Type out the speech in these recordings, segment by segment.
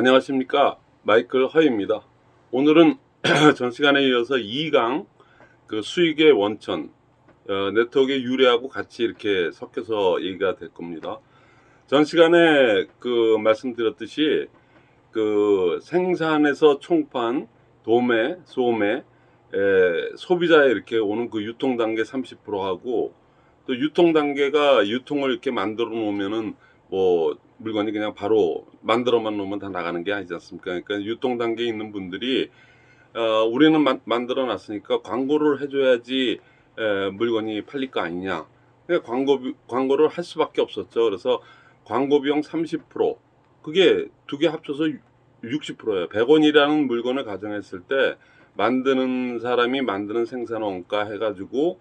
안녕하십니까, 마이클 허입니다. 오늘은 전 시간에 이어서 2강 그 수익의 원천, 네트워크의 유래하고 같이 이렇게 섞여서 얘기가 될 겁니다. 전 시간에 그 말씀드렸듯이 그 생산에서 총판, 도매, 소매, 소비자에 이렇게 오는 그 유통 단계 30%하고, 또 유통 단계가 유통을 이렇게 만들어 놓으면은 뭐 물건이 그냥 바로 만들어만 놓으면 다 나가는 게 아니지 않습니까? 그러니까 유통 단계에 있는 분들이 우리는 만들어 놨으니까 광고를 해줘야지 물건이 팔릴 거 아니냐. 그러니까 광고를 할 수밖에 없었죠. 그래서 광고 비용 30%, 그게 두 개 합쳐서 60%예요. 100원이라는 물건을 가정했을 때 만드는 사람이 만드는 생산 원가 해가지고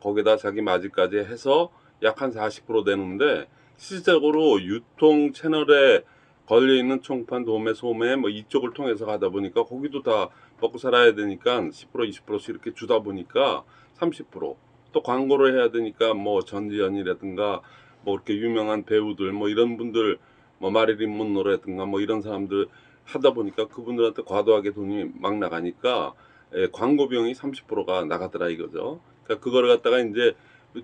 거기다 자기 마진까지 해서 약 한 40% 되는데, 실질적으로 유통 채널에 걸려 있는 총판, 도매, 소매 뭐 이쪽을 통해서 가다 보니까 거기도 다 먹고 살아야 되니까 10% 20%씩 이렇게 주다 보니까 30%, 또 광고를 해야 되니까 뭐 전지현이라든가 뭐 이렇게 유명한 배우들 뭐 이런 분들, 뭐 마릴린 monroe라든가 뭐 이런 사람들 하다 보니까 그분들한테 과도하게 돈이 막 나가니까 광고 비용이 30%가 나가더라 이거죠. 그러니까 그거를 갖다가 이제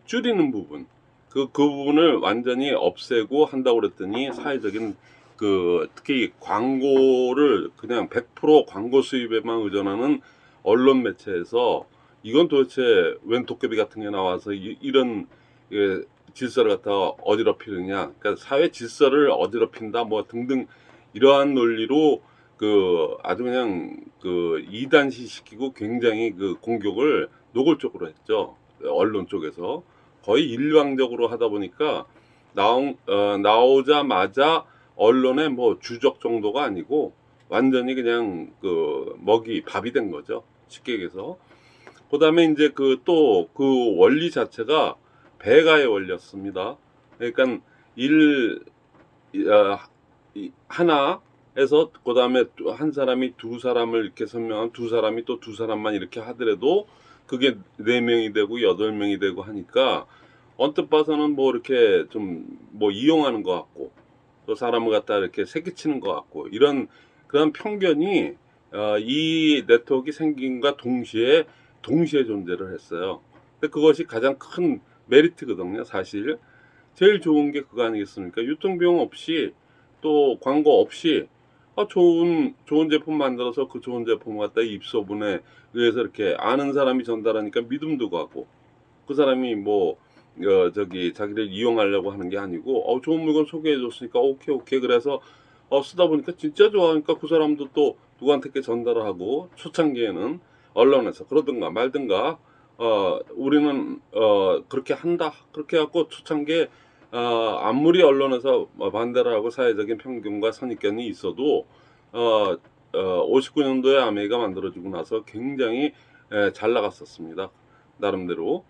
줄이는 부분, 그 부분을 완전히 없애고 한다고 그랬더니 사회적인 특히 광고를 그냥 100% 광고 수입에만 의존하는 언론 매체에서 이건 도대체 웬 도깨비 같은 게 나와서 이런 질서를 갖다가 어지럽히느냐, 그러니까 사회 질서를 어지럽힌다 뭐 등등 이러한 논리로 아주 그냥 이단시 시키고 굉장히 공격을 노골적으로 했죠. 언론 쪽에서 거의 일방적으로 하다 보니까 나오자마자 언론의 뭐 주적 정도가 아니고 완전히 그냥 밥이 된 거죠. 쉽게 얘기해서. 그 다음에 이제 또 원리 자체가 배가의 원리였습니다. 그러니까 하나에서 그 다음에 한 사람이 두 사람을 이렇게 설명하면 두 사람이 또 두 사람만 이렇게 하더라도 그게 4명이 되고 8명이 되고 하니까 언뜻 봐서는 뭐 이렇게 좀 뭐 이용하는 것 같고, 또 사람을 갖다 이렇게 새끼치는 것 같고, 이런 그런 편견이 이 네트워크가 생긴과 동시에 존재를 했어요. 근데 그것이 가장 큰 메리트거든요. 사실 제일 좋은 게 그거 아니겠습니까? 유통비용 없이 또 광고 없이 좋은 제품 만들어서 그 좋은 제품을 갖다 입소문에 의해서 이렇게 아는 사람이 전달하니까 믿음도 가고, 그 사람이 뭐 자기를 이용하려고 하는 게 아니고 좋은 물건 소개해 줬으니까 오케이 그래서 쓰다 보니까 진짜 좋아하니까 그 사람도 또 누구한테 전달을 하고, 초창기에는 언론에서 그러든가 말든가 우리는 그렇게 한다 그렇게 해갖고 초창기에 아무리 언론에서 반대를 하고 사회적인 편견과 선입견이 있어도 59년도에 아메이가 만들어지고 나서 굉장히 잘 나갔었습니다. 나름대로.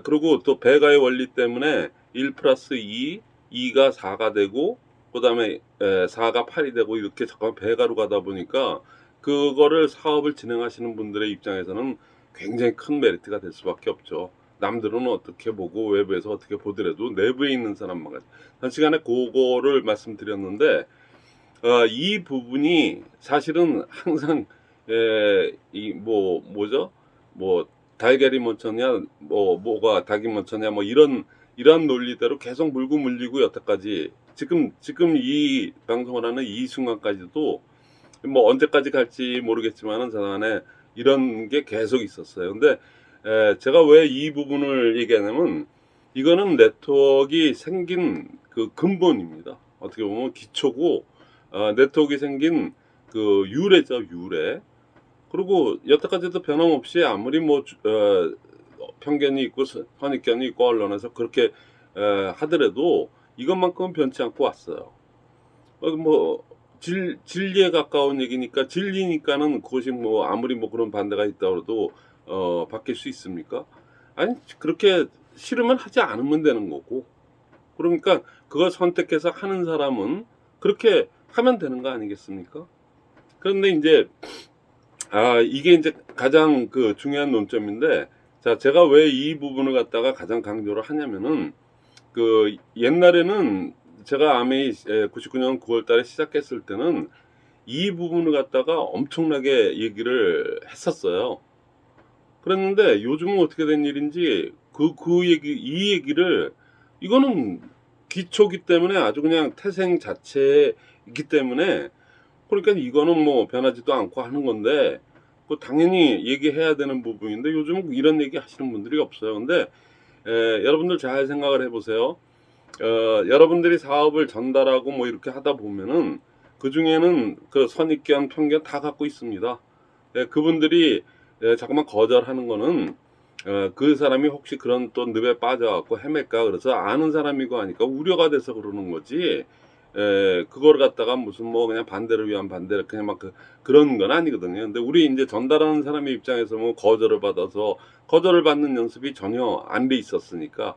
그리고 또 배가의 원리 때문에 1 플러스 2, 2가 4가 되고, 그 다음에 4가 8이 되고, 이렇게 잠깐 배가로 가다 보니까 그거를 사업을 진행하시는 분들의 입장에서는 굉장히 큰 메리트가 될 수밖에 없죠. 남들은 어떻게 보고 외부에서 어떻게 보더라도 내부에 있는 사람만 가지. 한 시간에 그거를 말씀드렸는데, 이 부분이 사실은 항상 뭐죠? 뭐 달걀이 먼저냐, 뭐가 닭이 먼저냐, 뭐 이런 논리대로 계속 물고 물리고 여태까지 지금 이 방송을 하는 이 순간까지도 뭐 언제까지 갈지 모르겠지만은 저간에 이런 게 계속 있었어요. 근데 제가 왜 이 부분을 얘기하냐면, 이거는 네트워크가 생긴 근본입니다. 어떻게 보면 기초고, 네트워크가 생긴 유래죠, 유래. 그리고 여태까지도 변함없이 아무리 편견이 있고 선입견이 있고 언론에서 그렇게 하더라도 이것만큼은 변치 않고 왔어요. 뭐 진리에 가까운 얘기니까, 진리니까는 그것이 뭐 아무리 그런 반대가 있다고 해도 바뀔 수 있습니까? 아니, 그렇게 싫으면 하지 않으면 되는 거고, 그러니까 그걸 선택해서 하는 사람은 그렇게 하면 되는 거 아니겠습니까? 그런데 이제 이게 이제 가장 중요한 논점인데, 자, 제가 왜 이 부분을 갖다가 가장 강조를 하냐면은, 옛날에는 제가 아메이 99년 9월 달에 시작했을 때는 이 부분을 갖다가 엄청나게 얘기를 했었어요. 그랬는데 요즘은 어떻게 된 일인지 이 얘기를 이거는 기초기 때문에 아주 그냥 태생 자체이기 때문에 그러니까 이거는 뭐 변하지도 않고 하는 건데 그 당연히 얘기해야 되는 부분인데 요즘은 이런 얘기 하시는 분들이 없어요. 근데 여러분들 잘 생각을 해보세요. 여러분들이 사업을 전달하고 뭐 이렇게 하다 보면은 그 중에는 그 선입견, 편견 다 갖고 있습니다. 그분들이 자꾸만 거절하는 거는 그 사람이 혹시 그런 또 늪에 빠져갖고 헤맬까 그래서 아는 사람이고 하니까 우려가 돼서 그러는 거지. 그걸 갖다가 무슨 뭐 그냥 반대를 위한 반대를 그냥 막 그런 건 아니거든요. 근데 우리 이제 전달하는 사람의 입장에서 뭐 거절을 받아서 거절을 받는 연습이 전혀 안 돼 있었으니까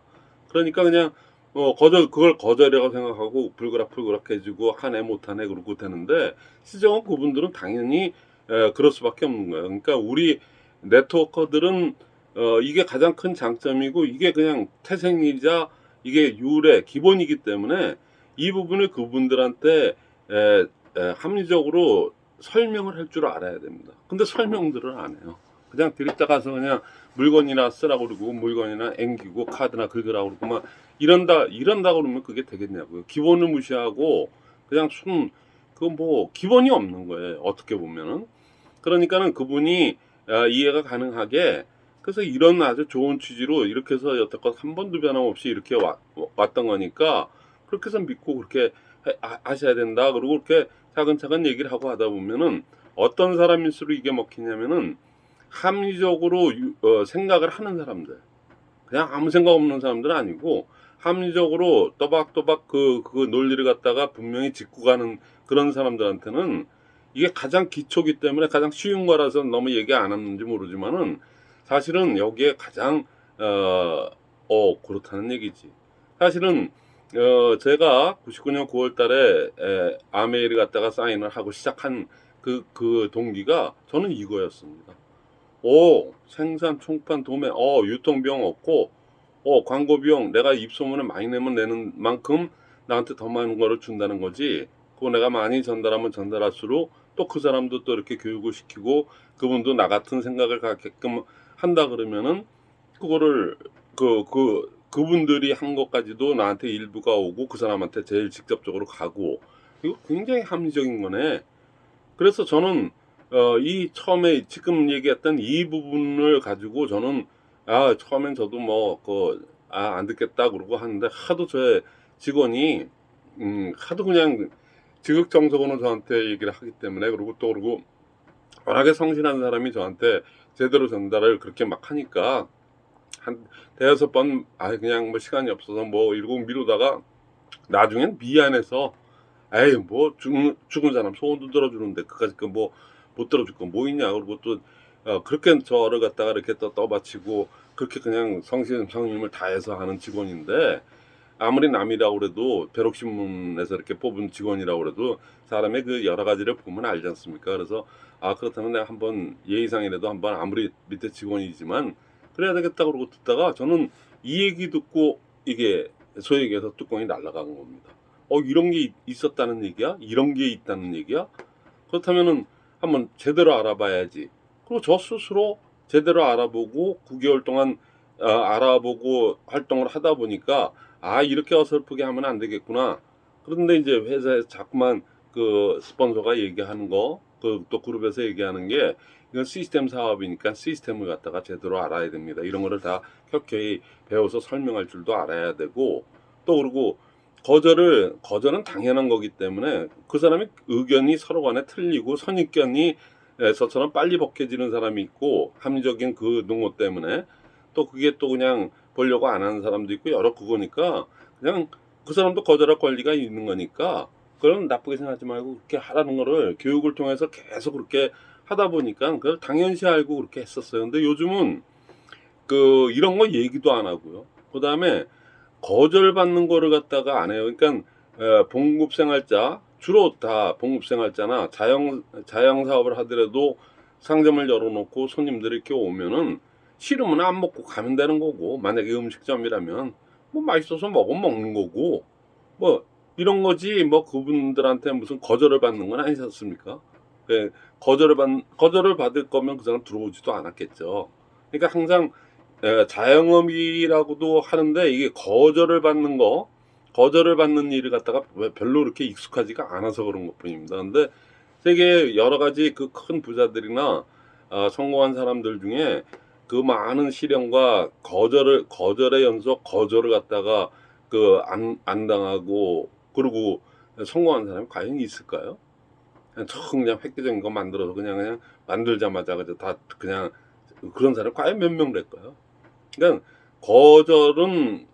그러니까 그냥 그걸 거절이라고 생각하고 불그락불그락 해주고 하네 못하네 그러고 되는데 시정은 그분들은 당연히 그럴 수밖에 없는 거예요. 그러니까 우리 네트워커들은 이게 가장 큰 장점이고 이게 그냥 태생이자 이게 유래 기본이기 때문에 이 부분을 그분들한테 합리적으로 설명을 할 줄 알아야 됩니다. 근데 설명들을 안 해요. 그냥 드립다 가서 그냥 물건이나 쓰라고 그러고 물건이나 앵기고 카드나 긁으라고 그러고 막 이런다 그러면 그게 되겠냐고요. 기본을 무시하고 그냥 그거 뭐 기본이 없는 거예요. 어떻게 보면은. 그러니까는 그분이 이해가 가능하게 그래서 이런 아주 좋은 취지로 이렇게 해서 여태껏 한 번도 변함없이 이렇게 왔던 거니까 그렇게 해서 믿고 그렇게 하셔야 된다. 그리고 그렇게 차근차근 얘기를 하고 하다 보면은 어떤 사람일수록 이게 먹히냐면은 합리적으로 생각을 하는 사람들. 그냥 아무 생각 없는 사람들은 아니고 합리적으로 또박또박 그 논리를 갖다가 분명히 짚고 가는 그런 사람들한테는 이게 가장 기초기 때문에 가장 쉬운 거라서 너무 얘기 안 했는지 모르지만은 사실은 여기에 가장 그렇다는 얘기지. 사실은 제가 99년 9월 달에 아메이를 갖다가 사인을 하고 시작한 그 동기가 저는 이거였습니다. 생산, 총판, 도매, 유통비용 없고, 광고비용 내가 입소문을 많이 내는 만큼 나한테 더 많은 거를 준다는 거지. 그거 내가 많이 전달하면 전달할수록 또 그 사람도 또 이렇게 교육을 시키고 그분도 나 같은 생각을 갖게끔 한다 그러면은 그거를 그분들이 한 것까지도 나한테 일부가 오고 그 사람한테 제일 직접적으로 가고 이거 굉장히 합리적인 거네. 그래서 저는 이 처음에 지금 얘기했던 이 부분을 가지고 저는 처음엔 저도 안 듣겠다 그러고 하는데 하도 저의 직원이 하도 그냥 지극정석으로 저한테 얘기를 하기 때문에 그리고 워낙에 성실한 사람이 저한테 제대로 전달을 그렇게 막 하니까 한 대여섯 번 그냥 뭐 시간이 없어서 뭐 이러고 미루다가 나중엔 미안해서 에이 뭐 죽은 사람 소원도 들어주는데 그까짓 거 뭐 못 들어줄 거 뭐 있냐 그리고 또 그렇게 저를 갖다가 이렇게 또 떠받치고 그렇게 그냥 성심성의을 다해서 하는 직원인데 아무리 남이라고 그래도 벼룩신문에서 이렇게 뽑은 직원이라고 그래도 사람의 그 여러 가지를 보면 알지 않습니까? 그래서 그렇다면 내가 한번 예의상이라도 한번 아무리 밑에 직원이지만 그래야 되겠다 그러고 듣다가 저는 이 얘기 듣고 이게 소위 얘기해서 뚜껑이 날아간 겁니다. 이런 게 있었다는 얘기야? 이런 게 있다는 얘기야? 그렇다면은 한번 제대로 알아봐야지. 그리고 저 스스로 제대로 알아보고 9개월 동안 알아보고 활동을 하다 보니까 이렇게 어설프게 하면 안 되겠구나. 그런데 이제 회사에서 자꾸만 그 스폰서가 얘기하는 거, 또 그룹에서 얘기하는 게 이건 시스템 사업이니까 시스템을 갖다가 제대로 알아야 됩니다. 이런 거를 다 켜켜이 배워서 설명할 줄도 알아야 되고 또 그리고 거절은 당연한 거기 때문에 그 사람의 의견이 서로 간에 틀리고 선입견이 에서처럼 빨리 벗겨지는 사람이 있고 합리적인 그 농어 때문에 또 그게 또 그냥 보려고 안 하는 사람도 있고 여러 그거니까 그냥 그 사람도 거절할 권리가 있는 거니까 그럼 나쁘게 생각하지 말고 그렇게 하라는 거를 교육을 통해서 계속 그렇게 하다 보니까 그걸 당연시 알고 그렇게 했었어요. 근데 요즘은 이런 거 얘기도 안 하고요. 그 다음에 거절받는 거를 갖다가 안 해요. 그러니까 봉급생활자 주로 다 봉급생활자나 자영 사업을 하더라도 상점을 열어놓고 손님들이 이렇게 오면은 싫으면 안 먹고 가면 되는 거고 만약에 음식점이라면 뭐 맛있어서 먹으면 먹는 거고 뭐 이런 거지 뭐 그분들한테 무슨 거절을 받는 건 아니지 않습니까? 예, 거절을 받을 거면 그 사람 들어오지도 않았겠죠. 그러니까 항상 자영업이라고도 하는데 이게 거절을 받는 일을 갖다가 왜 별로 그렇게 익숙하지가 않아서 그런 것뿐입니다. 근데 세계 여러 가지 그 큰 부자들이나 성공한 사람들 중에 그 많은 시련과 거절의 연속, 거절을 갖다가 안 당하고 그리고 성공한 사람이 과연 있을까요? 그냥 획기적인 거 만들어서 그냥 만들자마자 다 그냥 그런 사람 과연 몇 명 될까요? 그러니까 거절은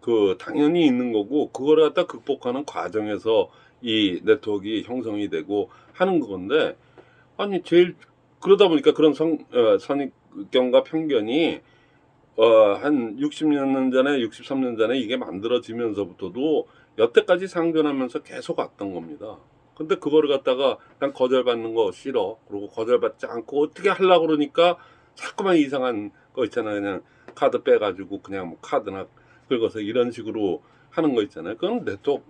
그 당연히 있는 거고 그거를 갖다 극복하는 과정에서 이 네트워크가 형성이 되고 하는 건데 아니 제일 그러다 보니까 그런 선입견과 편견이 한 60년 전에 63년 전에 이게 만들어지면서부터도 여태까지 상존하면서 계속 왔던 겁니다. 근데 그거를 갖다가 난 거절받는 거 싫어. 그리고 거절받지 않고 어떻게 하려고 그러니까 자꾸만 이상한 거 있잖아요. 그냥 카드 빼가지고 그냥 뭐 카드나 긁어서 이런 식으로 하는 거 있잖아요. 그건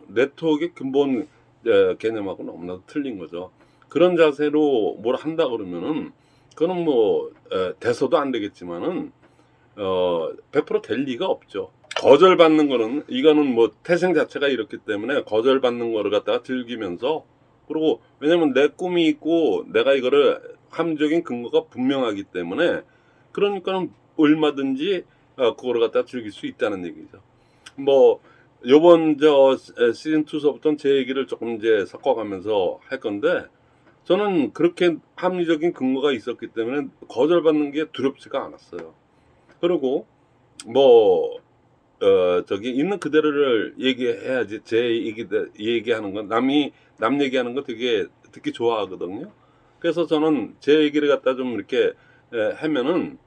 네트워크의 근본 개념하고 너무나도 틀린 거죠. 그런 자세로 뭘 한다 그러면은 그거는 뭐 돼서도 안 되겠지만은 100%될 리가 없죠. 거절받는 거는 이거는 뭐 태생 자체가 이렇기 때문에 거절받는 거를 갖다가 즐기면서 그리고 왜냐면 내 꿈이 있고 내가 이거를 함적인 근거가 분명하기 때문에 그러니까는 얼마든지 그거를 갖다가 즐길 수 있다는 얘기죠. 뭐 요번 시즌 2서부터는 제 얘기를 조금 이제 섞어가면서 할 건데 저는 그렇게 합리적인 근거가 있었기 때문에 거절받는 게 두렵지가 않았어요. 그리고 뭐 있는 그대로를 얘기해야지. 얘기하는 건 남 얘기하는 거 되게 듣기 좋아하거든요. 그래서 저는 제 얘기를 갖다 좀 이렇게 하면은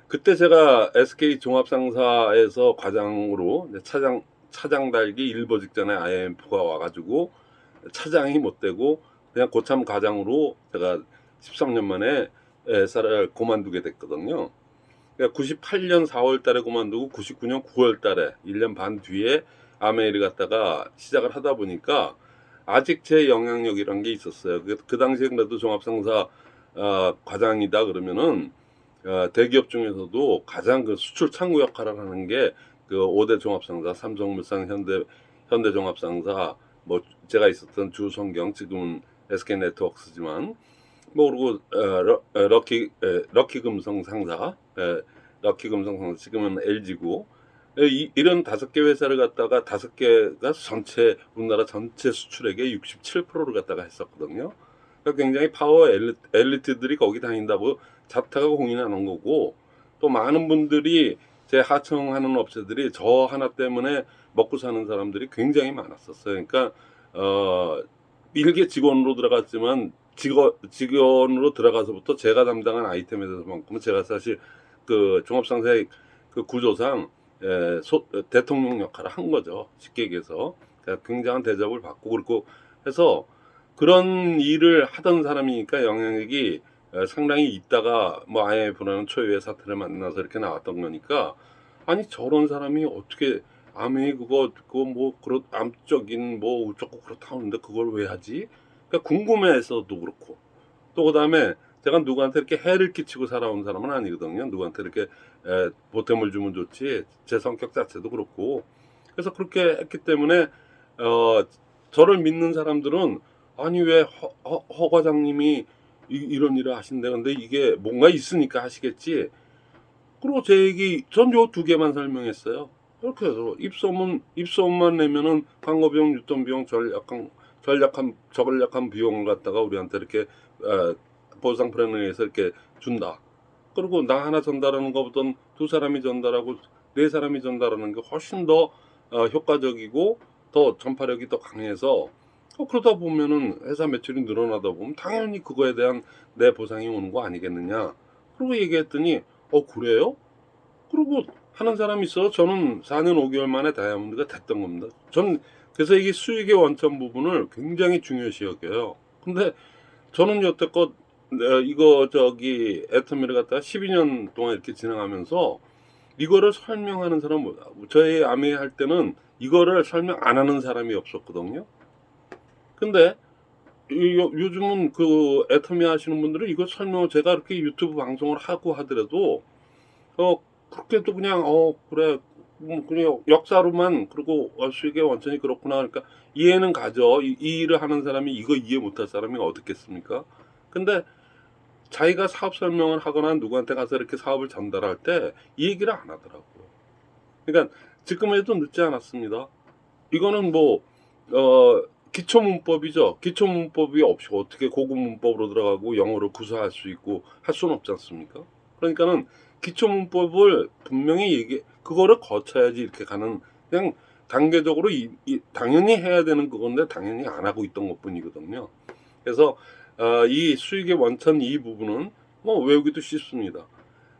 그때 제가 SK 종합상사에서 과장으로 차장 달기 일보 직전에 IMF가 와가지고 차장이 못 되고 그냥 고참 과장으로 제가 13년 만에 회사를 그만두게 됐거든요. 그러니까 98년 4월 달에 그만두고 99년 9월 달에 1년 반 뒤에 아메이를 갖다가 시작을 하다 보니까 아직 제 영향력이란 게 있었어요. 그 당시에 그래도 종합상사 과장이다 그러면은 대기업 중에서도 가장 그 수출 창구 역할을 하는 게 그 5대 종합상사 삼성물산 현대종합상사 뭐 제가 있었던 주성경 지금은 SK네트워크스지만 뭐 그리고 럭키금성 상사 럭키금성 상사 지금은 LG고 이런 5개 회사를 갖다가 5개가 전체 우리나라 전체 수출액의 67%를 갖다가 했었거든요. 그러니까 굉장히 파워 엘리트들이 거기 다닌다고 자타가 공인하는 거고 또 많은 분들이 제 하청하는 업체들이 저 하나 때문에 먹고 사는 사람들이 굉장히 많았었어요. 그러니까 일개 직원으로 들어갔지만 직원으로 들어가서부터 제가 담당한 아이템에 대해서만큼은 제가 사실 그 종합상사의 그 구조상 대통령 역할을 한 거죠. 쉽게 얘기해서 굉장한 대접을 받고 그렇고 해서 그런 일을 하던 사람이니까 영향력이 상당히 있다가 뭐 IMF라는 초유의 사태를 만나서 이렇게 나왔던 거니까 아니 저런 사람이 어떻게 암이 그거 뭐 그런 암적인 뭐 어쩌고 그렇다 하는데 그걸 왜 하지? 그러니까 궁금해서도 그렇고 또 그다음에 제가 누구한테 이렇게 해를 끼치고 살아온 사람은 아니거든요. 누구한테 이렇게 보탬을 주면 좋지 제 성격 자체도 그렇고 그래서 그렇게 했기 때문에 저를 믿는 사람들은 아니 왜 허 과장님이 이런 일을 하신대 근데 이게 뭔가 있으니까 하시겠지. 그리고 제 얘기 전 요 두 개만 설명했어요. 이렇게 해서 입소문만 내면은 광고비용, 유통비용, 전략한 비용을 갖다가 우리한테 이렇게 보상 플랜에서 이렇게 준다. 그리고 나 하나 전달하는 것보다는 두 사람이 전달하고 네 사람이 전달하는 게 훨씬 더 효과적이고 더 전파력이 더 강해서 그러다 보면은 회사 매출이 늘어나다 보면 당연히 그거에 대한 내 보상이 오는 거 아니겠느냐. 그리고 얘기했더니 그래요? 그리고 하는 사람이 있어. 저는 4년 5개월 만에 다이아몬드가 됐던 겁니다. 전 그래서 이게 수익의 원천 부분을 굉장히 중요시 여겨요. 근데 저는 여태껏 이거 애터미를 갖다가 12년 동안 이렇게 진행하면서 이거를 설명하는 사람, 저희 아메 할 때는 이거를 설명 안 하는 사람이 없었거든요. 근데 요즘은 그 애터미 하시는 분들은 이거 설명을 제가 이렇게 유튜브 방송을 하고 하더라도 그렇게 또 그냥 그래 그냥 역사로만 그리고 수익의 원천이 그렇구나 그러니까 이해는 가죠. 이 일을 하는 사람이 이거 이해 못할 사람이 어떻겠습니까? 근데 자기가 사업 설명을 하거나 누구한테 가서 이렇게 사업을 전달할 때 이 얘기를 안 하더라고요. 그러니까 지금에도 늦지 않았습니다. 이거는 뭐 기초 문법이죠. 기초 문법이 없이 어떻게 고급 문법으로 들어가고 영어로 구사할 수 있고 할 수는 없지 않습니까? 그러니까는 기초 문법을 분명히 그거를 거쳐야지 이렇게 가는 그냥 단계적으로 당연히 해야 되는 그건데 당연히 안 하고 있던 것뿐이거든요. 그래서 이 수익의 원천 이 부분은 뭐 외우기도 쉽습니다.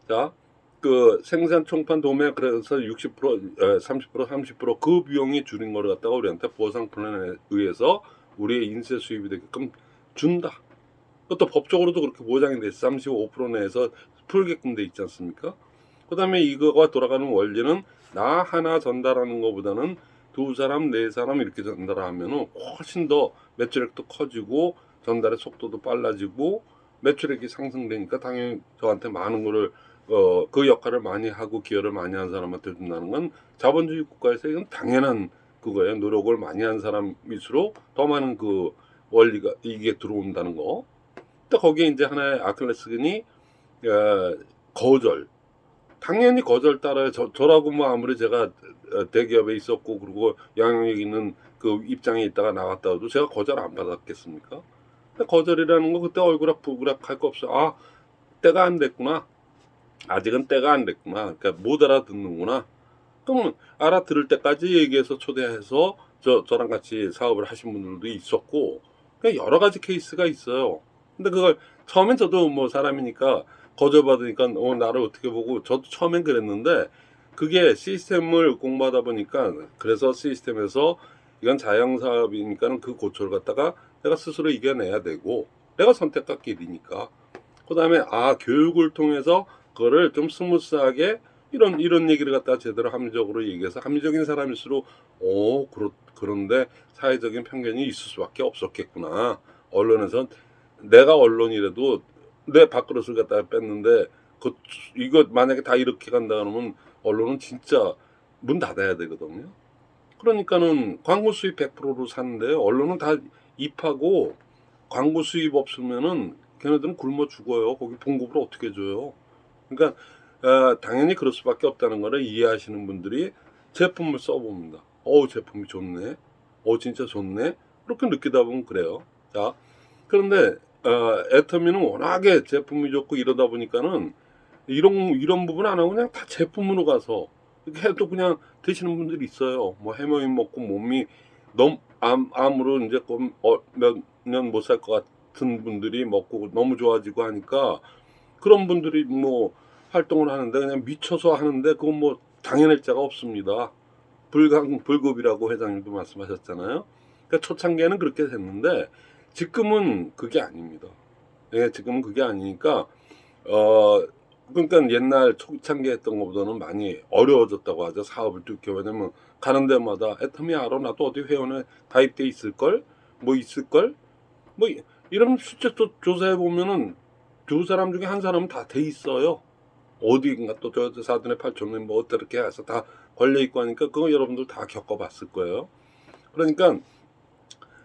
자, 그 생산 총판 도매 그래서 60% 30% 30%그 비용이 줄인 거를 갖다가 우리한테 보상 플랜에 의해서 우리의 인세 수입이 되게끔 준다. 그것도 법적으로도 그렇게 보장이 돼 35% 내에서 풀게끔 돼 있지 않습니까? 그다음에 이거가 돌아가는 원리는 나 하나 전달하는 것보다는 두 사람, 네 사람 이렇게 전달하면은 훨씬 더 매출액도 커지고 전달의 속도도 빨라지고 매출액이 상승되니까 당연히 저한테 많은 거를 그 역할을 많이 하고 기여를 많이 한 사람한테 준다는 건 자본주의 국가에서 이건 당연한 그거예요. 노력을 많이 한 사람일수록 더 많은 그 원리가 이게 들어온다는 거. 또 거기에 이제 하나의 아킬레스건이 거절. 당연히 거절 따라요. 저라고 뭐 아무리 제가 대기업에 있었고 그리고 영향력 있는 그 입장에 있다가 나왔다고도 제가 거절 안 받았겠습니까? 근데 거절이라는 거 그때 얼그락부그락 할 거 없어. 아, 때가 안 됐구나. 아직은 때가 안 됐구나. 그러니까 못 알아듣는구나. 그러면 알아들을 때까지 얘기해서 초대해서 저랑 같이 사업을 하신 분들도 있었고 그냥 여러 가지 케이스가 있어요. 근데 그걸 처음엔 저도 뭐 사람이니까 거절받으니까 나를 어떻게 보고 저도 처음엔 그랬는데 그게 시스템을 공부하다 보니까 그래서 시스템에서 이건 자영 사업이니까는 그 고초를 갖다가 내가 스스로 이겨내야 되고 내가 선택과 길이니까 그다음에 교육을 통해서 그거를 좀 스무스하게 이런 얘기를 갖다 제대로 합리적으로 얘기해서 합리적인 사람일수록 그런데 사회적인 편견이 있을 수밖에 없었겠구나. 언론에선 내가 언론이라도 내 밥그릇을 갖다가 뺐는데 이거 만약에 다 이렇게 간다 그러면 언론은 진짜 문 닫아야 되거든요. 그러니까는 광고 수입 100%로 사는데 언론은 다 입하고 광고 수입 없으면은 걔네들은 굶어 죽어요. 거기 봉급을 어떻게 줘요? 그러니까 당연히 그럴 수밖에 없다는 거를 이해하시는 분들이 제품을 써봅니다. 제품이 좋네. 진짜 좋네. 그렇게 느끼다 보면 그래요. 자, 그런데 애터미는 워낙에 제품이 좋고 이러다 보니까는 이런 부분 안 하고 그냥 다 제품으로 가서 이렇게 해도 그냥 드시는 분들이 있어요. 뭐 해모인 먹고 몸이 너무 암으로 이제 몇 년 못 살 것 같은 분들이 먹고 너무 좋아지고 하니까 그런 분들이 뭐 활동을 하는데 그냥 미쳐서 하는데 그건 뭐 당연할 자가 없습니다. 불급이라고 회장님도 말씀하셨잖아요. 그러니까 초창기에는 그렇게 됐는데 지금은 그게 아닙니다. 예, 지금은 그게 아니니까 그러니까 옛날 초창기 했던 것보다는 많이 어려워졌다고 하죠. 사업을 뚫기. 왜냐면 가는 데마다 애터미 알아? 나도 어디 회원에 가입돼 있을걸? 뭐 있을걸? 뭐 이런 실제 또 조사해 보면은 두 사람 중에 한 사람은 다 돼 있어요. 어디인가 또 저 사돈의 팔촌에 뭐 어떻게 해서 다 걸려 있고 하니까 그거 여러분들 다 겪어봤을 거예요. 그러니까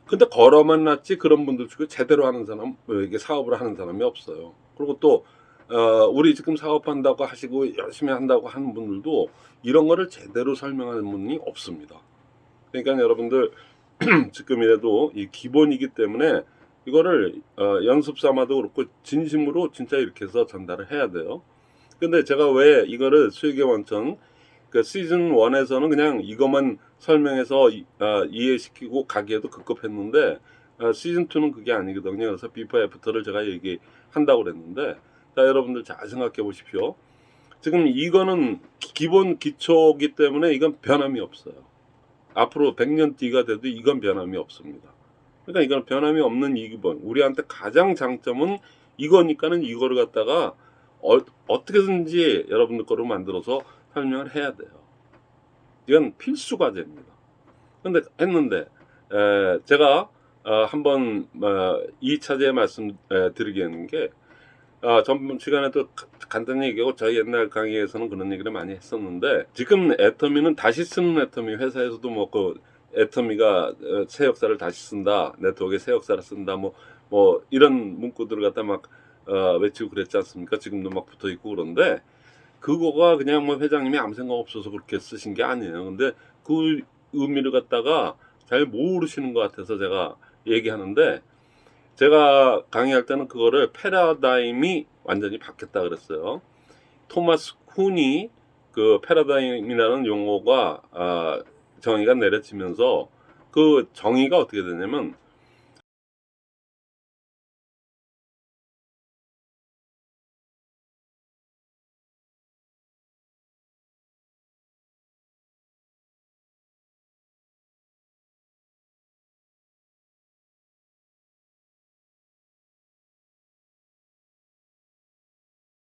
근데 걸어만 놨지 그런 분들 중에 제대로 하는 사람, 이게 사업을 하는 사람이 없어요. 그리고 또 우리 지금 사업한다고 하시고 열심히 한다고 하는 분들도 이런 거를 제대로 설명하는 분이 없습니다. 그러니까 여러분들 지금이라도 이 기본이기 때문에 이거를 연습 삼아도 그렇고 진심으로 진짜 이렇게 해서 전달을 해야 돼요. 근데 제가 왜 이거를 수익의 원천 그 시즌 1에서는 그냥 이것만 설명해서 이해시키고 가기에도 급급했는데 시즌 2는 그게 아니거든요. 그래서 비포 애프터를 제가 얘기한다고 그랬는데 자 여러분들 잘 생각해 보십시오. 지금 이거는 기본 기초기 때문에 이건 변함이 없어요. 앞으로 100년 뒤가 돼도 이건 변함이 없습니다. 그러니까 이건 변함이 없는 이 기본. 우리한테 가장 장점은 이거니까는 이거를 갖다가 어떻게든지 여러분들 거로 만들어서 설명을 해야 돼요. 이건 필수 과제입니다. 근데 했는데 제가 한번 2차제에 말씀드리겠는 게 전번 시간에도 간단히 얘기하고 저희 옛날 강의에서는 그런 얘기를 많이 했었는데 지금 애터미는 다시 쓰는 애터미 회사에서도 뭐 그 애터미가 새 역사를 다시 쓴다 네트워크에 새 역사를 쓴다 뭐 이런 문구들을 갖다 막 외치고 그랬지 않습니까? 지금도 막 붙어 있고 그런데 그거가 그냥 뭐 회장님이 아무 생각 없어서 그렇게 쓰신 게 아니에요. 근데 그 의미를 갖다가 잘 모르시는 것 같아서 제가 얘기하는데 제가 강의할 때는 그거를 패러다임이 완전히 바뀌었다 그랬어요. 토마스 쿤이 그 패러다임이라는 용어가 정의가 내려지면서 그 정의가 어떻게 되냐면